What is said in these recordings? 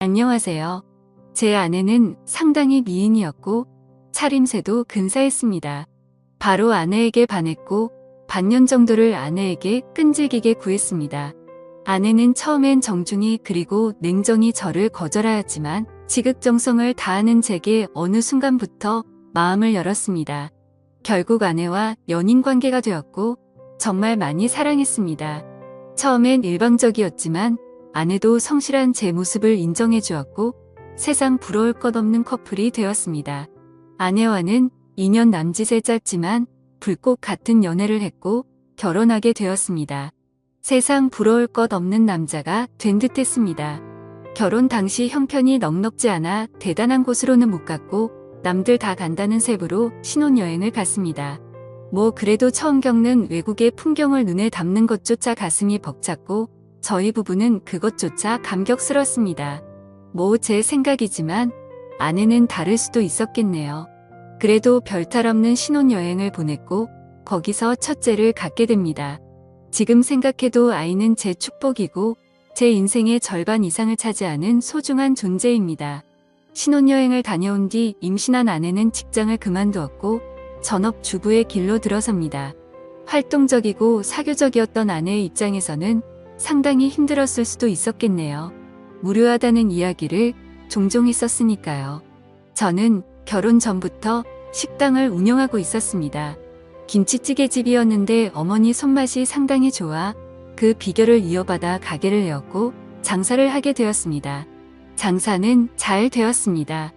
안녕하세요. 제 아내는 상당히 미인이었고 차림새도 근사했습니다. 바로 아내에게 반했고 반년 정도를 아내에게 끈질기게 구했습니다. 아내는 처음엔 정중히 그리고 냉정히 저를 거절하였지만 지극정성을 다하는 제게 어느 순간부터 마음을 열었습니다. 결국 아내와 연인 관계가 되었고 정말 많이 사랑했습니다. 처음엔 일방적이었지만 아내도 성실한 제 모습을 인정해 주었고 세상 부러울 것 없는 커플이 되었습니다. 아내와는 2년 남짓의 짧지만 불꽃 같은 연애를 했고 결혼하게 되었습니다. 세상 부러울 것 없는 남자가 된 듯했습니다. 결혼 당시 형편이 넉넉지 않아 대단한 곳으로는 못 갔고 남들 다 간다는 셈으로 신혼여행을 갔습니다. 뭐 그래도 처음 겪는 외국의 풍경을 눈에 담는 것조차 가슴이 벅찼고 저희 부부는 그것조차 감격스럽습니다. 뭐 제 생각이지만 아내는 다를 수도 있었겠네요. 그래도 별탈 없는 신혼여행을 보냈고 거기서 첫째를 갖게 됩니다. 지금 생각해도 아이는 제 축복이고 제 인생의 절반 이상을 차지하는 소중한 존재입니다. 신혼여행을 다녀온 뒤 임신한 아내는 직장을 그만두었고 전업주부의 길로 들어섭니다. 활동적이고 사교적이었던 아내의 입장에서는 상당히 힘들었을 수도 있었겠네요. 무료하다는 이야기를 종종 했었으니까요. 저는 결혼 전부터 식당을 운영하고 있었습니다. 김치찌개집이었는데 어머니 손맛이 상당히 좋아 그 비결을 이어받아 가게를 내었고 장사를 하게 되었습니다. 장사는 잘 되었습니다.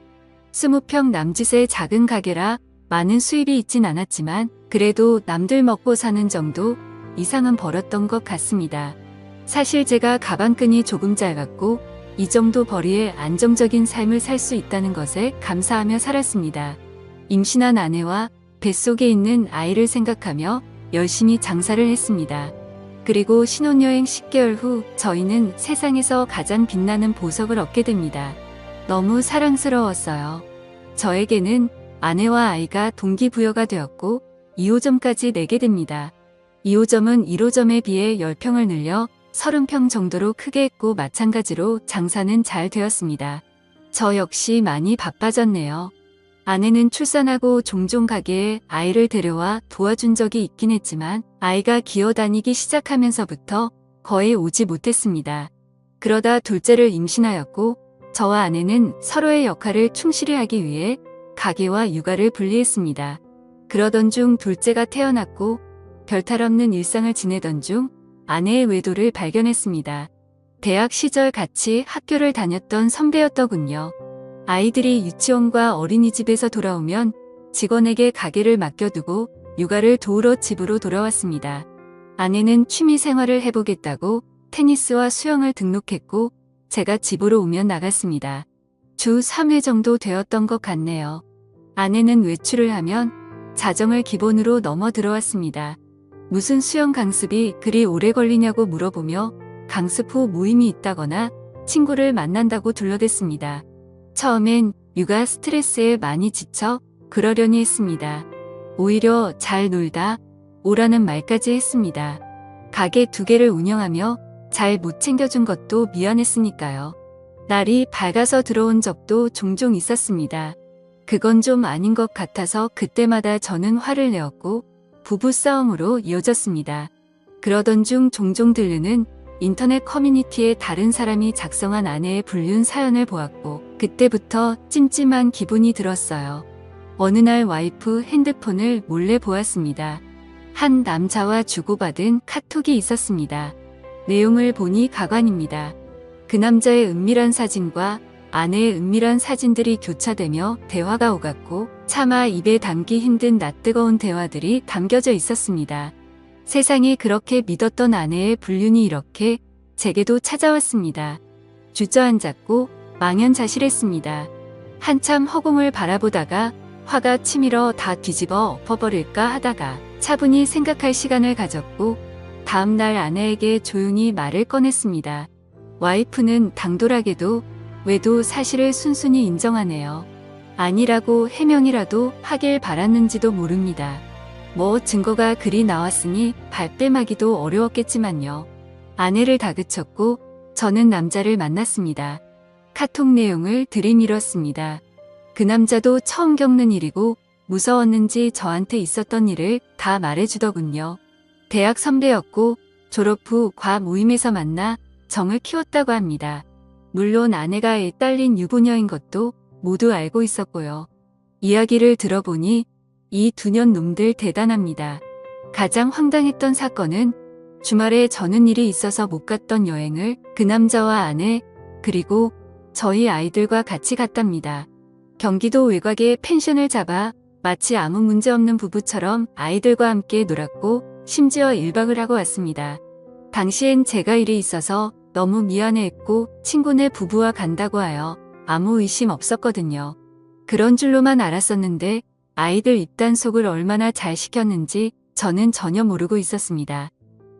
20평 남짓의 작은 가게라 많은 수입이 있진 않았지만 그래도 남들 먹고 사는 정도 이상은 벌었던 것 같습니다. 사실 제가 가방끈이 조금 짧았고 이 정도 벌이에 안정적인 삶을 살 수 있다는 것에 감사하며 살았습니다. 임신한 아내와 뱃속에 있는 아이를 생각하며 열심히 장사를 했습니다. 그리고 신혼여행 10개월 후 저희는 세상에서 가장 빛나는 보석을 얻게 됩니다. 너무 사랑스러웠어요. 저에게는 아내와 아이가 동기부여가 되었고 2호점까지 내게 됩니다. 2호점은 1호점에 비해 10평을 늘려 30평 정도로 크게 했고 마찬가지로 장사는 잘 되었습니다. 저 역시 많이 바빠졌네요. 아내는 출산하고 종종 가게에 아이를 데려와 도와준 적이 있긴 했지만 아이가 기어다니기 시작하면서부터 거의 오지 못했습니다. 그러다 둘째를 임신하였고 저와 아내는 서로의 역할을 충실히 하기 위해 가게와 육아를 분리했습니다. 그러던 중 둘째가 태어났고 별탈 없는 일상을 지내던 중 아내의 외도를 발견했습니다. 대학 시절 같이 학교를 다녔던 선배였더군요. 아이들이 유치원과 어린이집에서 돌아오면 직원에게 가게를 맡겨두고 육아를 도우러 집으로 돌아왔습니다. 아내는 취미 생활을 해보겠다고 테니스와 수영을 등록했고 제가 집으로 오면 나갔습니다. 주 3회 정도 되었던 것 같네요. 아내는 외출을 하면 자정을 기본으로 넘어 들어왔습니다. 무슨 수영 강습이 그리 오래 걸리냐고 물어보며 강습 후 모임이 있다거나 친구를 만난다고 둘러댔습니다. 처음엔 육아 스트레스에 많이 지쳐 그러려니 했습니다. 오히려 잘 놀다 오라는 말까지 했습니다. 가게 2개를 운영하며 잘 못 챙겨준 것도 미안했으니까요. 날이 밝아서 들어온 적도 종종 있었습니다. 그건 좀 아닌 것 같아서 그때마다 저는 화를 내었고 부부싸움으로 이어졌습니다. 그러던 중 종종 들르는 인터넷 커뮤니티에 다른 사람이 작성한 아내의 불륜 사연을 보았고 그때부터 찜찜한 기분이 들었어요. 어느 날 와이프 핸드폰을 몰래 보았습니다. 한 남자와 주고받은 카톡이 있었습니다. 내용을 보니 가관입니다. 그 남자의 은밀한 사진과 아내의 은밀한 사진들이 교차되며 대화가 오갔고 차마 입에 담기 힘든 낯뜨거운 대화들이 담겨져 있었습니다. 세상이 그렇게 믿었던 아내의 불륜이 이렇게 제게도 찾아왔습니다. 주저앉았고 망연자실했습니다. 한참 허공을 바라보다가 화가 치밀어 다 뒤집어 엎어버릴까 하다가 차분히 생각할 시간을 가졌고 다음날 아내에게 조용히 말을 꺼냈습니다. 와이프는 당돌하게도 외도 사실을 순순히 인정하네요. 아니라고 해명이라도 하길 바랐는지도 모릅니다. 뭐 증거가 그리 나왔으니 발뺌하기도 어려웠겠지만요. 아내를 다그쳤고 저는 남자를 만났습니다. 카톡 내용을 들이밀었습니다. 그 남자도 처음 겪는 일이고 무서웠는지 저한테 있었던 일을 다 말해주더군요. 대학 선배였고 졸업 후 과 모임에서 만나 정을 키웠다고 합니다. 물론 아내가 애 딸린 유부녀인 것도 모두 알고 있었고요. 이야기를 들어보니 이 두 년 놈들 대단합니다. 가장 황당했던 사건은 주말에 저는 일이 있어서 못 갔던 여행을 그 남자와 아내 그리고 저희 아이들과 같이 갔답니다. 경기도 외곽에 펜션을 잡아 마치 아무 문제 없는 부부처럼 아이들과 함께 놀았고 심지어 1박을 하고 왔습니다. 당시엔 제가 일이 있어서 너무 미안해했고 친구네 부부와 간다고 하여 아무 의심 없었거든요. 그런 줄로만 알았었는데 아이들 입단속을 얼마나 잘 시켰는지 저는 전혀 모르고 있었습니다.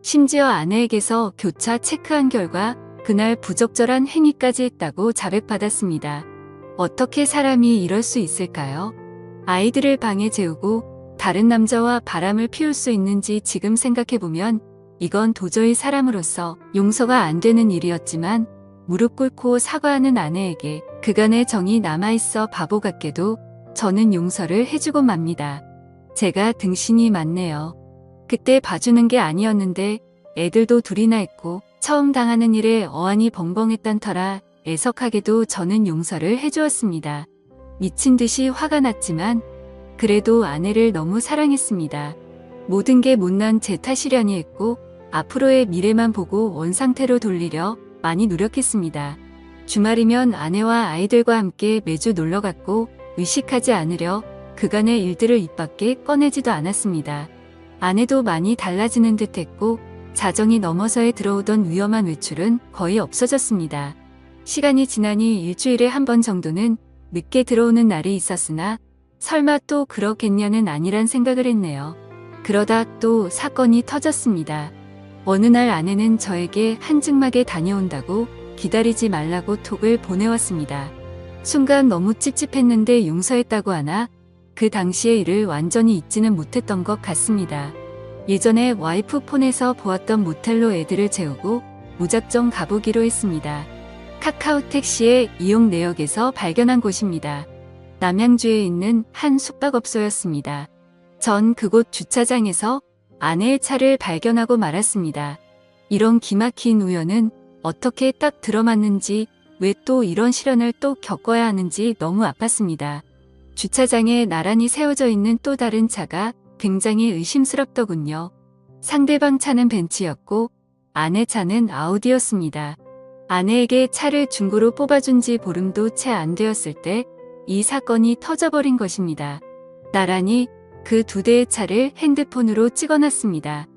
심지어 아내에게서 교차 체크한 결과 그날 부적절한 행위까지 했다고 자백받았습니다. 어떻게 사람이 이럴 수 있을까요? 아이들을 방에 재우고 다른 남자와 바람을 피울 수 있는지 지금 생각해보면 이건 도저히 사람으로서 용서가 안 되는 일이었지만 무릎 꿇고 사과하는 아내에게 그간의 정이 남아있어 바보 같게도 저는 용서를 해주고 맙니다. 제가 등신이 많네요. 그때 봐주는 게 아니었는데 애들도 둘이나 있고 처음 당하는 일에 어안이 벙벙했던 터라 애석하게도 저는 용서를 해주었습니다. 미친 듯이 화가 났지만 그래도 아내를 너무 사랑했습니다. 모든 게 못난 제 탓이려니 했고 앞으로의 미래만 보고 원상태로 돌리려 많이 노력했습니다. 주말이면 아내와 아이들과 함께 매주 놀러갔고 의식하지 않으려 그간의 일들을 입 밖에 꺼내지도 않았습니다. 아내도 많이 달라지는 듯 했고 자정이 넘어서에 들어오던 위험한 외출은 거의 없어졌습니다. 시간이 지나니 일주일에 한 번 정도는 늦게 들어오는 날이 있었으나 설마 또 그렇겠냐는 아니란 생각을 했네요. 그러다 또 사건이 터졌습니다. 어느 날 아내는 저에게 한증막에 다녀온다고 기다리지 말라고 톡을 보내왔습니다. 순간 너무 찝찝했는데 용서했다고 하나 그 당시의 일을 완전히 잊지는 못했던 것 같습니다. 예전에 와이프 폰에서 보았던 모텔로 애들을 재우고 무작정 가보기로 했습니다. 카카오 택시의 이용 내역에서 발견한 곳입니다. 남양주에 있는 한 숙박업소였습니다. 전 그곳 주차장에서 아내의 차를 발견하고 말았습니다. 이런 기막힌 우연은 어떻게 딱 들어맞는지 왜 또 이런 시련을 또 겪어야 하는지 너무 아팠습니다. 주차장에 나란히 세워져 있는 또 다른 차가 굉장히 의심스럽더군요. 상대방 차는 벤츠였고 아내 차는 아우디였습니다. 아내에게 차를 중고로 뽑아준 지 보름도 채 안 되었을 때 이 사건이 터져버린 것입니다. 나란히 그 두 대의 차를 핸드폰으로 찍어놨습니다.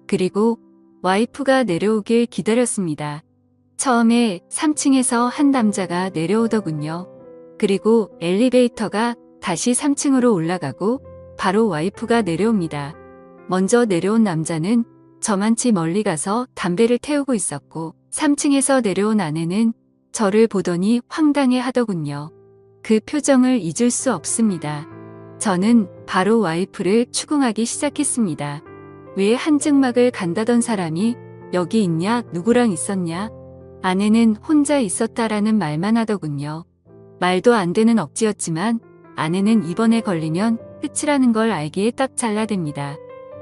그리고 와이프가 내려오길 기다렸습니다. 처음에 3층에서 한 남자가 내려오더군요. 그리고 엘리베이터가 다시 3층으로 올라가고 바로 와이프가 내려옵니다. 먼저 내려온 남자는 저만치 멀리 가서 담배를 태우고 있었고 3층에서 내려온 아내는 저를 보더니 황당해 하더군요. 그 표정을 잊을 수 없습니다. 저는 바로 와이프를 추궁하기 시작했습니다. 왜 한증막을 간다던 사람이 여기 있냐? 누구랑 있었냐? 아내는 혼자 있었다라는 말만 하더군요. 말도 안 되는 억지였지만 아내는 이번에 걸리면 끝이라는 걸 알기에 딱 잘라댑니다.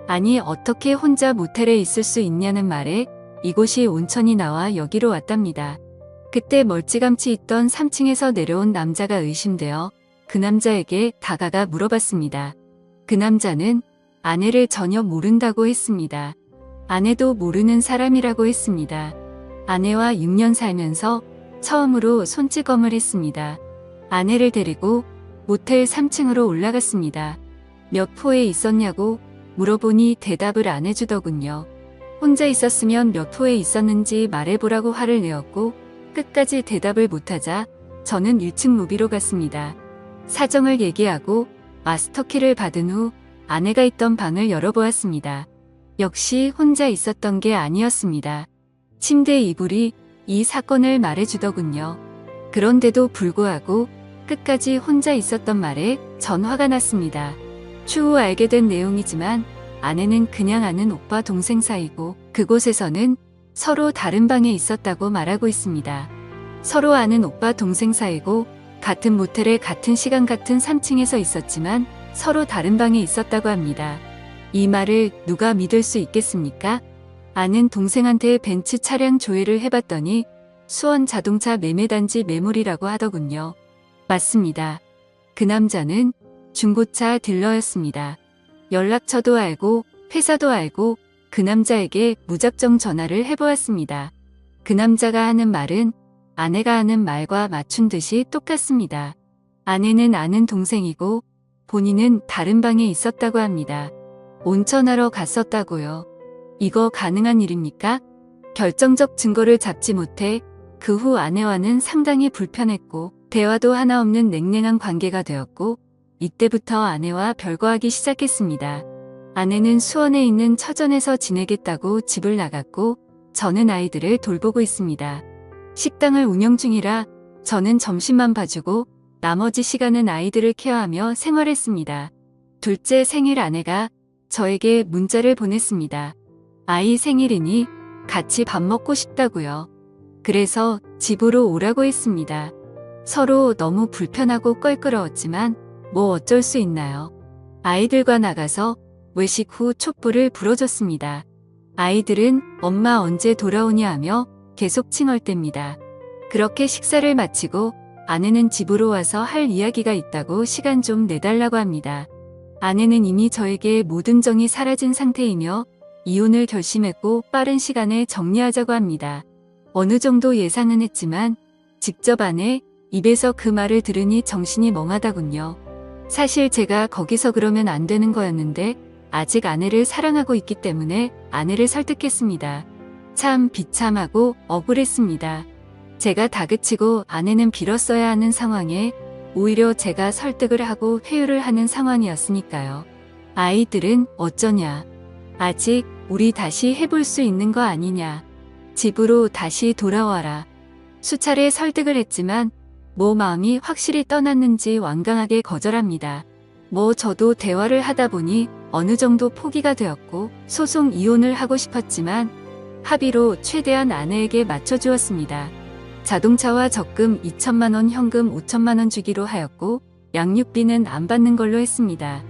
아니 어떻게 혼자 모텔에 있을 수 있냐는 말에 이곳이 온천이 나와 여기로 왔답니다. 그때 멀찌감치 있던 3층에서 내려온 남자가 의심되어 그 남자에게 다가가 물어봤습니다. 그 남자는 아내를 전혀 모른다고 했습니다. 아내도 모르는 사람이라고 했습니다. 아내와 6년 살면서 처음으로 손찌검을 했습니다. 아내를 데리고 모텔 3층으로 올라갔습니다. 몇 호에 있었냐고 물어보니 대답을 안 해주더군요. 혼자 있었으면 몇 호에 있었는지 말해보라고 화를 내었고 끝까지 대답을 못하자 저는 1층 로비로 갔습니다. 사정을 얘기하고 마스터키를 받은 후 아내가 있던 방을 열어보았습니다. 역시 혼자 있었던 게 아니었습니다. 침대 이불이 이 사건을 말해주더군요. 그런데도 불구하고 끝까지 혼자 있었던 말에 전 화가 났습니다. 추후 알게 된 내용이지만 아내는 그냥 아는 오빠 동생 사이고 그곳에서는 서로 다른 방에 있었다고 말하고 있습니다. 서로 아는 오빠 동생 사이고 같은 모텔에 같은 시간 같은 3층에서 있었지만 서로 다른 방에 있었다고 합니다. 이 말을 누가 믿을 수 있겠습니까? 아는 동생한테 벤츠 차량 조회를 해봤더니 수원 자동차 매매단지 매물이라고 하더군요. 맞습니다. 그 남자는 중고차 딜러였습니다. 연락처도 알고 회사도 알고 그 남자에게 무작정 전화를 해보았습니다. 그 남자가 하는 말은 아내가 하는 말과 맞춘 듯이 똑같습니다. 아내는 아는 동생이고 본인은 다른 방에 있었다고 합니다. 온천하러 갔었다고요. 이거 가능한 일입니까? 결정적 증거를 잡지 못해 그 후 아내와는 상당히 불편했고 대화도 하나 없는 냉랭한 관계가 되었고 이때부터 아내와 별거하기 시작했습니다. 아내는 수원에 있는 처전에서 지내겠다고 집을 나갔고 저는 아이들을 돌보고 있습니다. 식당을 운영 중이라 저는 점심만 봐주고 나머지 시간은 아이들을 케어하며 생활했습니다. 둘째 생일 아내가 저에게 문자를 보냈습니다. 아이 생일이니 같이 밥 먹고 싶다고요. 그래서 집으로 오라고 했습니다. 서로 너무 불편하고 껄끄러웠지만 뭐 어쩔 수 있나요? 아이들과 나가서 외식 후 촛불을 불어줬습니다. 아이들은 엄마 언제 돌아오냐 하며 계속 칭얼댑니다. 그렇게 식사를 마치고 아내는 집으로 와서 할 이야기가 있다고 시간 좀 내달라고 합니다. 아내는 이미 저에게 모든 정이 사라진 상태이며 이혼을 결심했고 빠른 시간에 정리하자고 합니다. 어느 정도 예상은 했지만 직접 아내 입에서 그 말을 들으니 정신이 멍하다군요. 사실 제가 거기서 그러면 안 되는 거였는데 아직 아내를 사랑하고 있기 때문에 아내를 설득했습니다. 참 비참하고 억울했습니다. 제가 다그치고 아내는 빌었어야 하는 상황에 오히려 제가 설득을 하고 회유를 하는 상황이었으니까요. 아이들은 어쩌냐. 아직 우리 다시 해볼 수 있는 거 아니냐. 집으로 다시 돌아와라. 수차례 설득을 했지만 뭐 마음이 확실히 떠났는지 완강하게 거절합니다. 뭐 저도 대화를 하다 보니 어느 정도 포기가 되었고 소송 이혼을 하고 싶었지만 합의로 최대한 아내에게 맞춰주었습니다. 자동차와 적금 2천만 원, 현금 5천만 원 주기로 하였고 양육비는 안 받는 걸로 했습니다.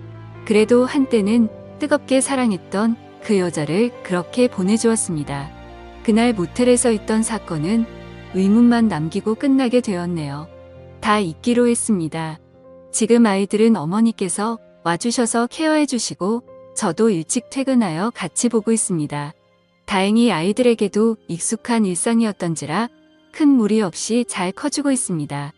그래도 한때는 뜨겁게 사랑했던 그 여자를 그렇게 보내주었습니다. 그날 모텔에서 있던 사건은 의문만 남기고 끝나게 되었네요. 다 잊기로 했습니다. 지금 아이들은 어머니께서 와주셔서 케어해 주시고 저도 일찍 퇴근하여 같이 보고 있습니다. 다행히 아이들에게도 익숙한 일상이었던지라 큰 무리 없이 잘 커주고 있습니다.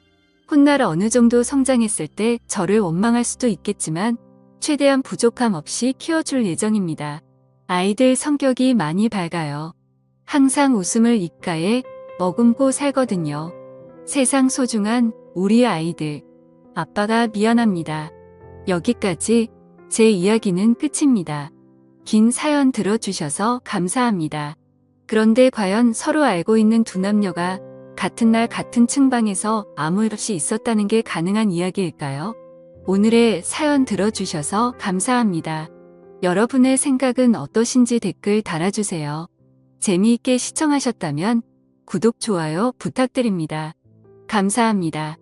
훗날 어느 정도 성장했을 때 저를 원망할 수도 있겠지만 최대한 부족함 없이 키워줄 예정입니다. 아이들 성격이 많이 밝아요. 항상 웃음을 입가에 머금고 살거든요. 세상 소중한 우리 아이들. 아빠가 미안합니다. 여기까지 제 이야기는 끝입니다. 긴 사연 들어주셔서 감사합니다. 그런데 과연 서로 알고 있는 두 남녀가 같은 날 같은 층방에서 아무 일 없이 있었다는 게 가능한 이야기일까요? 오늘의 사연 들어주셔서 감사합니다. 여러분의 생각은 어떠신지 댓글 달아주세요. 재미있게 시청하셨다면 구독, 좋아요 부탁드립니다. 감사합니다.